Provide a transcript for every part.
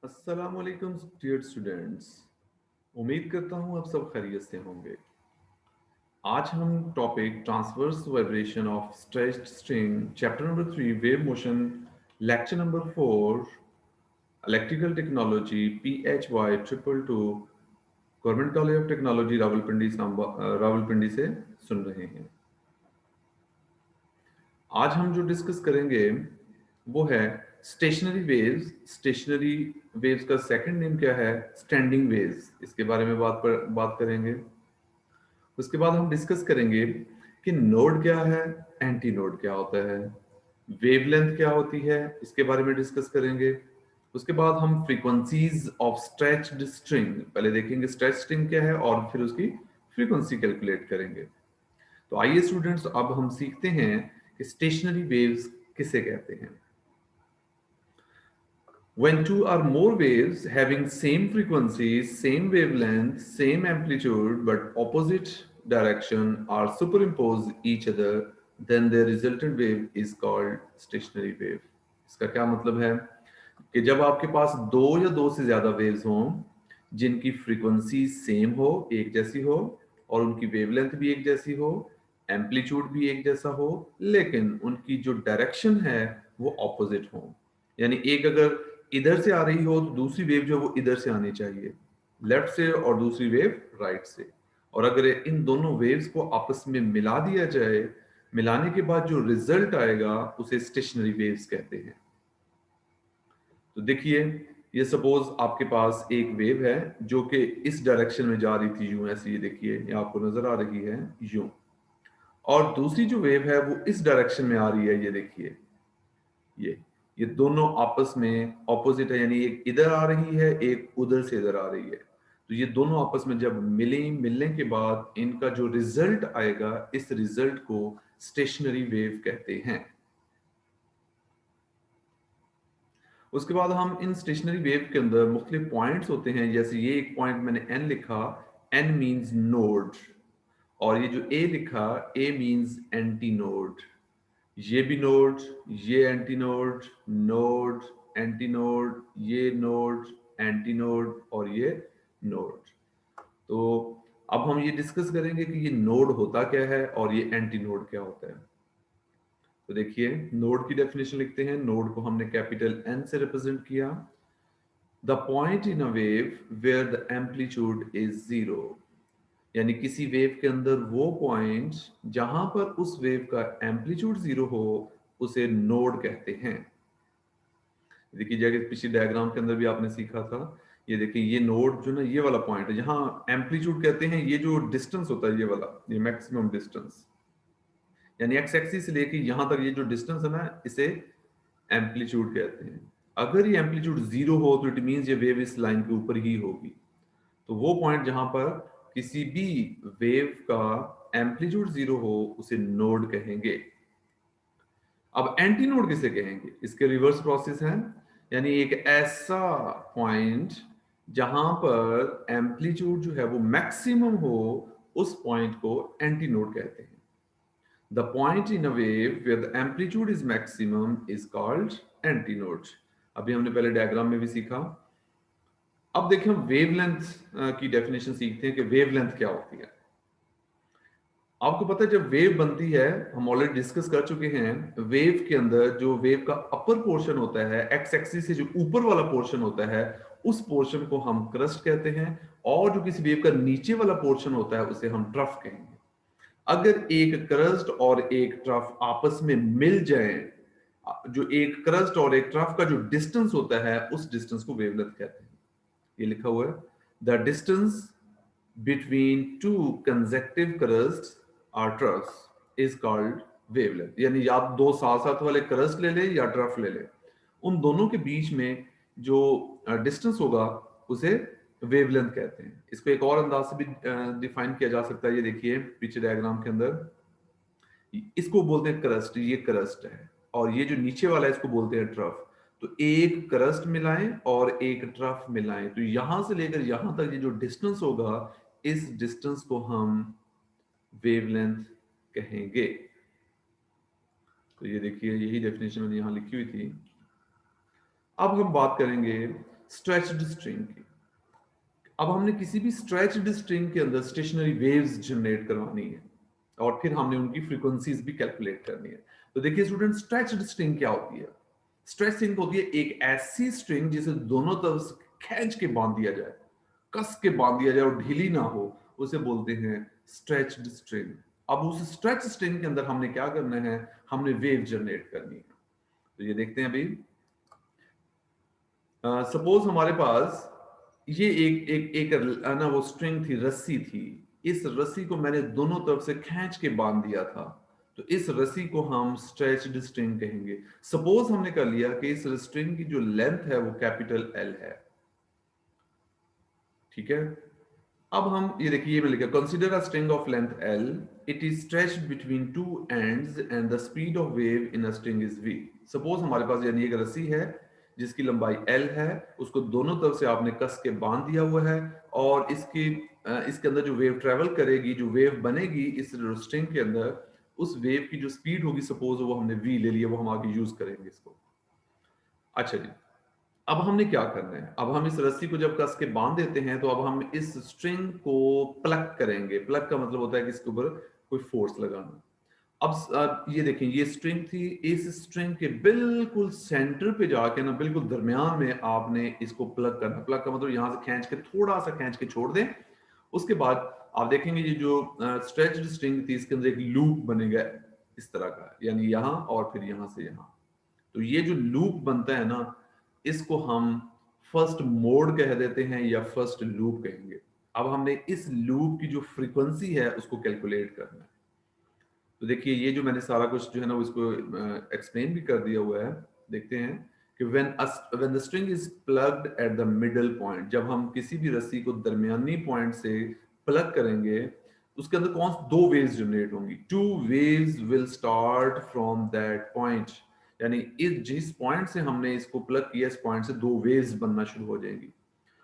अस्सलामुअलैकुम dear students. उम्मीद करता हूँ आप सब खैरियत से होंगे। आज हम topic transverse vibration of stretched string chapter number 3 wave motion lecture number 4 electrical technology PHY 222 government college of technology Rawalpindi Rawalpindi से सुन रहे हैं। आज हम जो डिस्कस करेंगे वो है स्टेशनरी वेव्स। स्टेशनरी वेव्स का सेकंड नेम क्या है? Standing waves. इसके बारे में बात करेंगे। उसके बाद हम डिस्कस करेंगे कि नोड क्या है, एंटी नोड क्या होता है, वेवलेंथ क्या होती है, इसके बारे में डिस्कस करेंगे। उसके बाद हम फ्रीक्वेंसीज ऑफ स्ट्रेच्ड स्ट्रिंग पहले देखेंगे, स्ट्रेच स्ट्रिंग क्या है, और फिर उसकी फ्रीक्वेंसी कैलकुलेट करेंगे। तो आइए स्टूडेंट्स, अब हम सीखते हैं कि स्टेशनरी वेव्स किसे कहते हैं। When two or more waves having same frequency, same wavelength, same amplitude but opposite direction are superimposed each other, then their resultant wave is called stationary wave. इसका क्या मतलब है कि जब आपके पास दो या दो से ज्यादा वेव्स हों जिनकी फ्रीक्वेंसी सेम हो, एक जैसी हो, और उनकी वेवलेंथ भी एक जैसी हो, एम्पलीट्यूड भी एक जैसा हो, लेकिन उनकी जो डायरेक्शन है वो ऑपोजिट हो। यानी एक अगर इधर से आ रही हो तो दूसरी वेव जो है वो इधर से आनी चाहिए, लेफ्ट से, और दूसरी वेव राइट से। और अगर इन दोनों वेव्स को आपस में मिला दिया जाए, मिलाने के बाद जो रिजल्ट आएगा उसे स्टेशनरी वेव्स कहते हैं। तो देखिए, ये सपोज आपके पास एक वेव है जो कि इस डायरेक्शन में जा रही थी, यूं ऐसे, ये देखिए, ये आपको नजर आ रही है यूं। और दूसरी जो वेव है वो इस डायरेक्शन में आ रही है, ये देखिए, ये ये दोनों आपस में ऑपोजिट है, यानी एक इधर आ रही है, एक उधर से इधर आ रही है। तो ये दोनों आपस में जब मिलने के बाद इनका जो रिजल्ट आएगा, इस रिजल्ट को स्टेशनरी वेव कहते हैं। उसके बाद हम इन स्टेशनरी वेव के अंदर मुख्तलिफ पॉइंट्स होते हैं। जैसे ये एक पॉइंट मैंने एन लिखा, एन मींस नोड, और ये जो ए लिखा, ए मींस एंटी नोड। ये भी नोड, ये anti node, node, anti node, ये नोड, एंटी नोड, और ये नोड। तो अब हम ये डिस्कस करेंगे कि ये नोड होता क्या है और ये एंटी नोड क्या होता है। तो देखिए, नोड की डेफिनेशन लिखते हैं। नोड को हमने कैपिटल एन से रिप्रेजेंट किया। The point in a wave where the amplitude is zero, यानी किसी वेव के अंदर वो पॉइंट जहां पर उस वेव का एम्पलीट्यूड जीरो हो उसे नोड कहते हैं। देखिए, जैसे पिछले डायग्राम के अंदर भी आपने सीखा था, ये देखिए, ये नोड जो ना, ये वाला पॉइंट है जहां एम्पलीट्यूड कहते हैं, ये जो डिस्टेंस होता है, ये वाला, ये मैक्सिमम डिस्टेंस, यानी एक्स एक्सिस से लेके यहां तक ये जो डिस्टेंस है ना, इसे एम्पलीट्यूड कहते हैं। अगर ये एम्पलीट्यूड जीरो हो तो इट मींस ये वेव इस लाइन के ऊपर ही होगी। तो वो पॉइंट जहां पर किसी भी वेव का एम्पलीट्यूड जीरो हो उसे नोड कहेंगे। अब एंटी नोड किसे कहेंगे? इसके रिवर्स प्रोसेस है, यानी एक ऐसा पॉइंट जहां पर एम्पलीट्यूड जो है वो मैक्सिमम हो, उस पॉइंट को एंटी नोड कहते हैं। The point in a wave where the amplitude is maximum is called anti node. अभी हमने पहले डायग्राम में भी सीखा। अब देखिए, हम वेवलेंथ की डेफिनेशन सीखते हैं कि वेवलेंथ क्या होती है। आपको पता है, जब वेव बनती है, हम ऑलरेडी डिस्कस कर चुके हैं, वेव के अंदर जो वेव का अपर पोर्शन होता है, एक्स एक्सिस से जो ऊपर वाला पोर्शन होता है, उस पोर्शन को हम क्रस्ट कहते हैं, और जो किसी वेव का नीचे वाला पोर्शन होता है उसे हम ट्रफ कहेंगे। अगर एक क्रस्ट और एक ट्रफ आपस में मिल जाए, जो एक क्रस्ट और एक ट्रफ का जो डिस्टेंस होता है, उस डिस्टेंस को वेवलेंथ कहते हैं। ये लिखा हुआ है, the distance between two consecutive crusts or troughs is called wavelength। यानी आप दो साथ साथ वाले क्रस्ट ले ले या ट्रफ ले ले, उन दोनों के बीच में जो डिस्टेंस होगा उसे वेवलेंथ कहते हैं। इसको एक और अंदाज से भी डिफाइन किया जा सकता है। ये देखिए पीछे डायग्राम के अंदर, इसको बोलते हैं क्रस्ट, ये क्रस्ट है, और ये जो नीचे वाला है इसको बोलते हैं ट्रफ। तो एक क्रस्ट मिलाएं और एक ट्रफ मिलाएं, तो यहां से लेकर यहां तक ये जो डिस्टेंस होगा, इस डिस्टेंस को हम वेवलेंथ कहेंगे। तो ये देखिए, यही डेफिनेशन मैंने यहां लिखी हुई थी। अब हम बात करेंगे स्ट्रेच्ड स्ट्रिंग की। अब हमने किसी भी स्ट्रेच्ड स्ट्रिंग के अंदर स्टेशनरी वेव्स जनरेट करवानी है और फिर हमने उनकी फ्रीक्वेंसीज भी कैलकुलेट करनी है। तो देखिए स्टूडेंट, स्ट्रेच्ड स्ट्रिंग क्या होती है? स्ट्रेच स्ट्रिंग होती है एक ऐसी स्ट्रिंग जिसे दोनों तरफ से खींच के बांध दिया जाए, कस के बांध दिया जाए और ढीली ना हो, उसे बोलते हैं स्ट्रेच्ड स्ट्रिंग। अब उस स्ट्रेच स्ट्रिंग के अंदर हमने क्या करना है? हमने वेव जनरेट करनी है। तो ये देखते हैं अभी, सपोज हमारे पास ये एक एक एक ना वो स्ट्रिंग थी, रस्सी थी। इस रस्सी को मैंने दोनों तरफ से खींच के बांध दिया था, तो इस रस्सी को हम स्ट्रेच्ड स्ट्रिंग कहेंगे। सपोज हमने कर लिया कि इस स्ट्रिंग की जो लेंथ है वो कैपिटल एल है, ठीक है। अब हम ये देखिए, ये मैं लिखा, consider a string of length L, it is stretched between two ends and the speed of wave in a string is v। Suppose हमारे पास यानी एक रस्सी है जिसकी लंबाई l है, उसको दोनों तरफ से आपने कस के बांध दिया हुआ है, और इसके अंदर जो वेव ट्रेवल करेगी, जो वेव बनेगी इस स्ट्रिंग के अंदर, उस वेव की जो स्पीड होगी, सपोज वो हमने v ले लिया, वो हम आगे यूज करेंगे इसको। अच्छा जी, अब हमने क्या करना है? अब हम इस रस्सी को जब कस के बांध देते हैं, तो अब हम इस स्ट्रिंग को प्लग करेंगे। प्लग का मतलब होता है कि इसके ऊपर कोई फोर्स लगाना। अब ये देखें, ये स्ट्रिंग थी, इस स्ट्रिंग के बिल्कुल सेंटर पे जाके ना, बिल्कुल दरमियान में आपने इसको प्लग करना। प्लग का मतलब यहां से खींच के, थोड़ा सा खींच के छोड़ दें। उसके बाद आप देखेंगे ये जो स्ट्रेच्ड स्ट्रिंग थी, इसके अंदर एक लूप बनेगा इस तरह का, यानी यहां और फिर यहां से यहां। तो ये जो लूप बनता है ना, इसको हम फर्स्ट मोड कह देते हैं या फर्स्ट लूप कहेंगे। अब हमने इस लूप की जो फ्रीक्वेंसी है उसको कैलकुलेट करना है। तो देखिए, ये जो मैंने सारा कुछ जो है ना उसको एक्सप्लेन भी कर दिया हुआ है। देखते हैं कि when the string is plucked at the middle point, जब हम किसी भी रस्सी को दरमियानी पॉइंट से प्लग करेंगे, उसके अंदर कौन दो वेव्स जनरेट होंगी। Two waves will start from that point, यानी इस जिस पॉइंट से हमने इसको प्लग किया, इस पॉइंट से दो वेव्स बनना शुरू हो जाएंगी।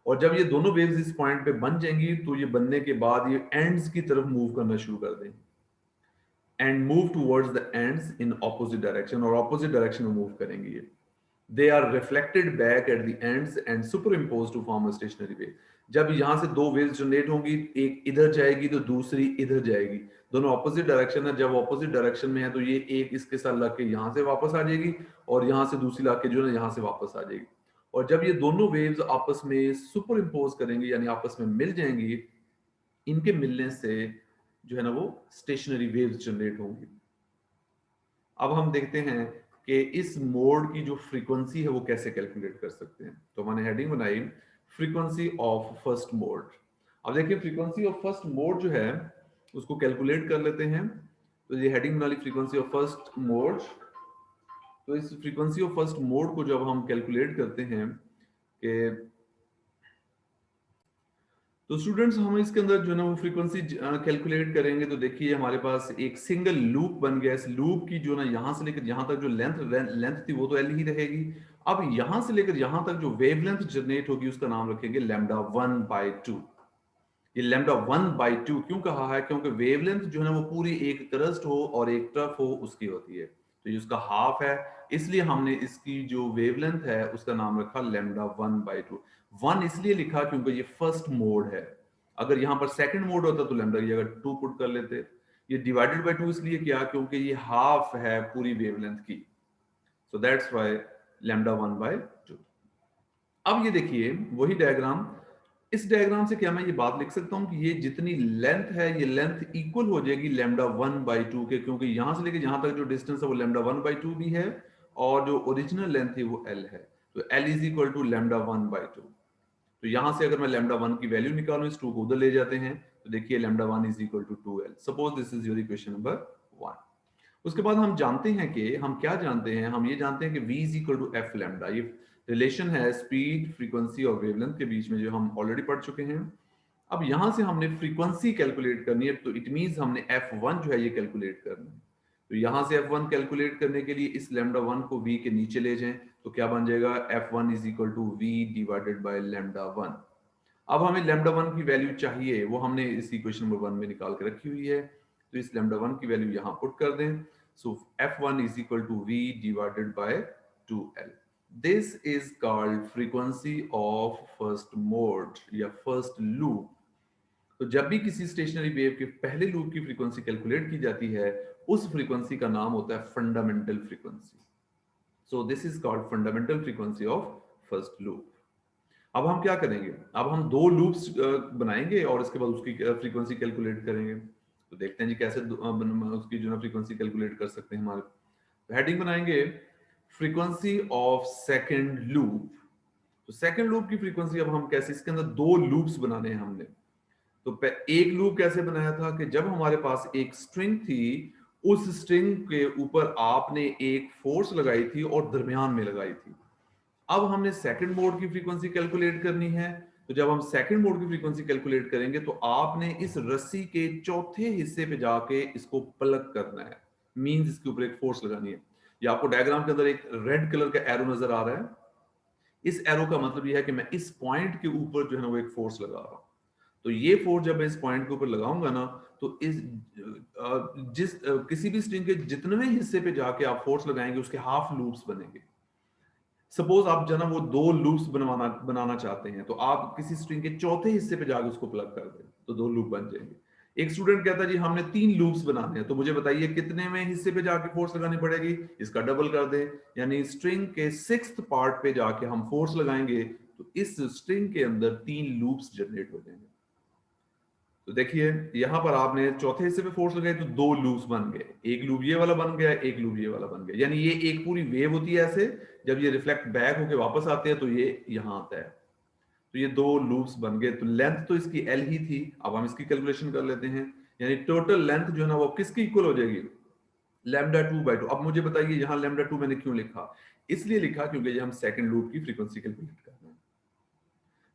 और जब ये दोनों वेव्स इस पॉइंट पे बन जाएंगी, तो ये बनने के बाद ये एंड्स की तरफ मूव करना शुरू कर देंगे and move towards the ends in opposite direction, और ऑपोजिट डायरेक्शन में मूव करेंगे ये। They are reflected back at the ends and superimpose to form a stationary wave. जब यहां से दो वेव्स जनरेट होंगी, एक इधर जाएगी तो दूसरी इधर जाएगी, दोनों ऑपोजिट डायरेक्शन है। जब ऑपोजिट डायरेक्शन में है तो ये एक इसके साथ लग के यहां से वापस आ जाएगी, और यहां से दूसरी लाके जो है यहां से वापस आ जाएगी। और जब ये दोनों वेव्स आपस में सुपर इम्पोज करेंगे, यानी आपस में मिल जाएंगी, इनके मिलने से जो है ना वो स्टेशनरी वेव्स जनरेट होंगी। अब हम देखते हैं कि इस मोड की जो फ्रीक्वेंसी है वो कैसे कैलकुलेट कर सकते हैं। तो मैंने हेडिंग बनाई, फ्रीक्वेंसी ऑफ फर्स्ट मोड। अब देखिए, फ्रीक्वेंसी ऑफ फर्स्ट मोड जो है उसको कैलकुलेट कर लेते हैं। तो ये हेडिंग बना ली, फ्रीक्वेंसी ऑफ फर्स्ट मोड। तो इस फ्रीक्वेंसी ऑफ फर्स्ट मोड को जब हम कैलकुलेट करते हैं कि, तो स्टूडेंट्स हम इसके अंदर जो है ना वो फ्रीक्वेंसी कैलकुलेट करेंगे, तो देखिए हमारे पास एक सिंगल लूप बन गया। इस लूप की जो ना यहां से लेकर यहां तक जो लेंथ थी वो तो एल ही रहेगी। अब यहां से लेकर यहां तक जो वेवलेंथ जनरेट होगी उसका नाम रखेंगे लैम्डा 1/2। ये लैम्डा 1/2 क्यों कहा है? क्योंकि वेवलेंथ जो है ना वो पूरी एक क्रस्ट हो और एक टफ हो उसकी होती है, तो ये उसका हाफ है, इसलिए हमने इसकी जो वेवलेंथ है उसका नाम रखा लैम्डा 1/2। 1 इसलिए लिखा क्योंकि ये फर्स्ट मोड है। अगर यहाँ पर सेकंड मोड होता तो लैम्डा की अगर 2 पुट कर लेते। ये डिवाइडेड बाय 2 इसलिए किया क्योंकि ये हाफ है पूरी वेवलेंथ की, सो दैट्स व्हाई लैम्डा 1/2। अब ये देखिए वही डायग्राम, इस डायग्राम से क्या मैं ये बात लिख सकता हूं कि ये जितनी लेंथ है, ये लेंथ इक्वल हो जाएगी लैम्डा 1/2 के, क्योंकि यहां से लेके यहां तक जो डिस्टेंस है वो लैम्डा 1/2 भी है, और जो ओरिजिनल लेंथ है वो एल है। तो L is equal to lambda 1/2। तो यहां से अगर मैं लैम्डा 1 की वैल्यू निकालूं, इस 2 को उधर ले जाते हैं, तो देखिए lambda 1 is equal to 2l। Suppose this is your equation number 1। उसके बाद हम जानते हैं कि, हम क्या जानते हैं? हम ये जानते हैं कि v is equal to F lambda. ये रिलेशन है स्पीड, फ्रीक्वेंसी और वेवलेंथ के बीच में, जो हम ऑलरेडी पढ़ चुके हैं। अब यहां से हमने फ्रीक्वेंसी कैलकुलेट करनी है, तो इट मींस हमने f1 जो है ये कैलकुलेट करना है। तो यहां से f1 कैलकुलेट करने के लिए इस लैम्डा 1 को v के नीचे ले जाएं, तो क्या बन जाएगा? f1 is equal to v divided by lambda 1। अब हमें लैम्डा 1 की वैल्यू चाहिए, वो हमने इस इक्वेशन नंबर 1 में निकाल के रखी हुई है। तो इस लैम्डा 1 की वैल्यू यहां पुट कर दें। So f1 is equal to v divided by 2l। This is called frequency of first mode या फर्स्ट लूप। तो जब भी किसी स्टेशनरी वेव के पहले लूप की फ्रीक्वेंसी कैलकुलेट की जाती है, उस फ्रीक्वेंसी का नाम होता है fundamental frequency. So this is called fundamental frequency of first loop. अब हम क्या करेंगे, अब हम दो लूप्स बनाएंगे और इसके बाद उसकी फ्रीक्वेंसी कैलकुलेट करेंगे। तो देखते हैं जी कैसे उसकी जो ना फ्रीक्वेंसी कैलकुलेट कर सकते हैं हमारे। हेडिंग बनाएंगे फ्रीक्वेंसी ऑफ सेकंड लूप। तो सेकंड लूप की फ्रीक्वेंसी अब हम कैसे, इसके अंदर दो लूप्स बनाने हैं हमने। तो एक लूप कैसे बनाया था कि जब हमारे पास एक स्ट्रिंग थी, उस स्ट्रिंग के ऊपर आपने एक फोर्स लगाई थी और दरमियान में लगाई थी। अब हमने सेकंड मोड की फ्रीक्वेंसी कैलकुलेट करनी है। तो जब हम सेकंड मोड की फ्रीक्वेंसी कैलकुलेट करेंगे तो आपने इस रस्सी के चौथे हिस्से पे जाके इसको प्लग करना है, मींस इसके ऊपर एक फोर्स लगानी है। ये आपको डायग्राम के अंदर एक रेड कलर का एरो नजर आ रहा है। इस एरो का मतलब यह है कि मैं इस पॉइंट के ऊपर जो है ना वो एक फोर्स लगा रहा हूं। तो ये फोर्स जब मैं इस पॉइंट के ऊपर लगाऊंगा ना, तो किसी भी स्ट्रिंग के जितने हिस्से पे जाके आप फोर्स लगाएंगे उसके हाफ लूप्स बनेंगे। सपोज आप जो ना वो दो लूप्स बनाना चाहते हैं, तो आप किसी स्ट्रिंग के चौथे हिस्से पे जाके उसको प्लग कर दें तो दो लूप बन जाएंगे। एक स्टूडेंट कहता है जी हमने तीन लूप्स बनाने हैं, तो मुझे बताइए कितने में हिस्से पे जाके फोर्स लगानी पड़ेगी, इसका डबल कर दे। यानी स्ट्रिंग के सिक्स्थ पार्ट पे जाके हम फोर्स लगाएंगे तो इस स्ट्रिंग के अंदर तीन लूप्स जनरेट हो जाएंगे। तो देखिए यहां पर आपने चौथे हिस्से पे फोर्स लगाई तो दो लूप्स बन गए, एक लूप ये वाला बन गया, एक लूप ये वाला बन गया। यानी ये एक पूरी वेव होती है ऐसे, जब ये रिफ्लेक्ट बैक होके वापस आते हैं तो ये यहां आता है। तो ये दो लूप्स बन गए। तो लेंथ तो इसकी एल ही थी, अब हम इसकी कैलकुलेशन कर लेते हैं। यानी टोटल लेंथ जो है ना वो किसकी इक्वल हो जाएगी, λ2/2। अब मुझे बताइए यहाँ λ2 मैंने क्यों लिखा, इसलिए लिखा क्योंकि ये हम सेकंड लूप की फ्रीक्वेंसी कैलकुलेट कर रहे हैं।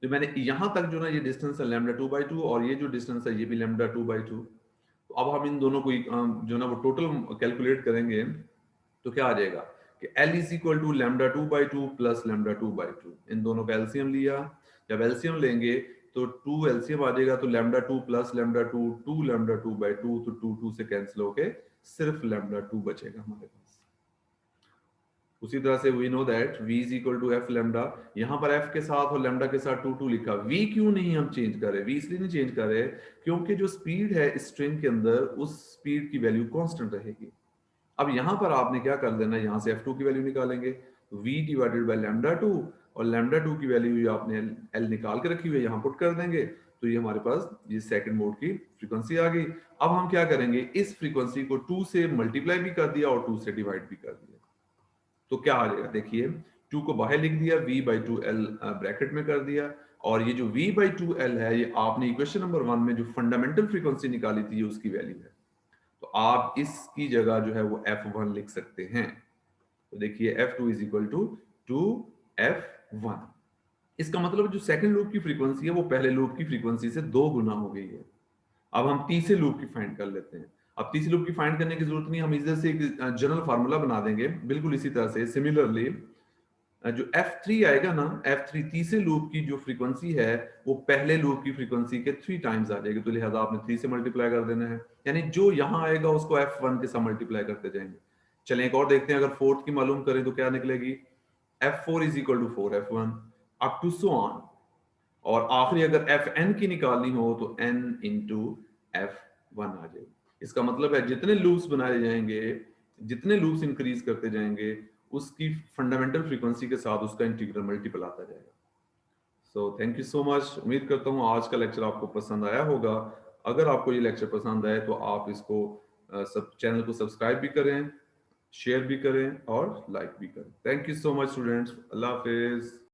तो मैंने यहां तक जो ना ये डिस्टेंस है λ2/2 और ये जो डिस्टेंस है ये भी λ2/2। तो अब हम इन दोनों को जो ना वो टोटल कैलकुलेट करेंगे तो क्या आ जाएगा कि L is equal to λ2/2 plus λ2/2। इन दोनों का एलसीएम लिया, जब एलसीएम लेंगे तो 2 एलसीएम आ जाएगा, तो λ2 प्लस λ2 2 λ2/2, तो 2 2 से कैंसिल होके सिर्फ λ2 बचेगा हमारे पास। उसी तरह से we know that v is equal to F lambda. यहां पर f के साथ और लैम्डा के साथ 2 2 लिखा। v क्यों नहीं हम चेंज कर रहे, v इसलिए नहीं चेंज कर रहे क्योंकि जो स्पीड है स्ट्रिंग के अंदर उस स्पीड की वैल्यू कांस्टेंट रहेगी। अब यहां पर आपने क्या कर देना, यहां से f2 की वैल्यू निकालेंगे, तो v डिवाइडेड बाय λ2, और λ2 की वैल्यू आपने l निकाल के रखी हुई है यहां पुट कर देंगे, तो ये हमारे पास ये सेकंड मोड की फ्रीक्वेंसी आ गई। अब हम क्या करेंगे, इस फ्रीक्वेंसी को 2 से मल्टीप्लाई भी कर दिया और 2 से डिवाइड भी कर दिया, तो क्या आ जाएगा देखिए, 2 को बाहर लिख दिया, v/2l ब्रैकेट में कर दिया, और ये जो v/2l है ये आपने इक्वेशन नंबर 1 में जो फंडामेंटल फ्रीक्वेंसी निकाली थी ये उसकी वैल्यू है। तो आप इसकी जगह जो है वो f1 लिख सकते हैं। तो देखिए f2 is equal to 2f1। इसका मतलब जो सेकंड लूप की फ्रीक्वेंसी है वो पहले लूप की फ्रीक्वेंसी से 2 गुना हो गई है। अब हम तीसरे लूप की फाइंड कर लेते हैं। अब तीसरे लूप की फाइंड करने की जरूरत नहीं, हम इधर से एक जनरल फार्मूला बना देंगे बिल्कुल इसी तरह से। सिमिलरली जो f3 आएगा ना, f3 तीसरे लूप की जो फ्रीक्वेंसी है वो पहले लूप की फ्रीक्वेंसी के 3 टाइम्स आ जाएगी, तो लिहाजा आपने 3 से मल्टीप्लाई कर देना है। यानी जो यहां आएगा उसको f1 के साथ मल्टीप्लाई करते जाएंगे। चलें एक और देखते हैं, अगर फोर्थ की मालूम करें तो क्या निकलेगी, f4 is equal to 4f1 up to so on. और आखिरी अगर fn की निकालनी हो तो n इंटू f1 आ जाएगी। इसका मतलब है जितने लूप्स बनाए जाएंगे, जितने लूप्स इंक्रीज करते जाएंगे, उसकी फंडामेंटल फ्रीक्वेंसी के साथ उसका इंटीग्रल मल्टीपल आता जाएगा। So thank you so much. उम्मीद करता हूँ आज का लेक्चर आपको पसंद आया होगा। अगर आपको ये लेक्चर पसंद आए तो आप इसको सब चैनल को सब्सक्राइब भी करें, शेयर भी करें और लाइक भी करें। Thank you so much students, Allah Hafiz.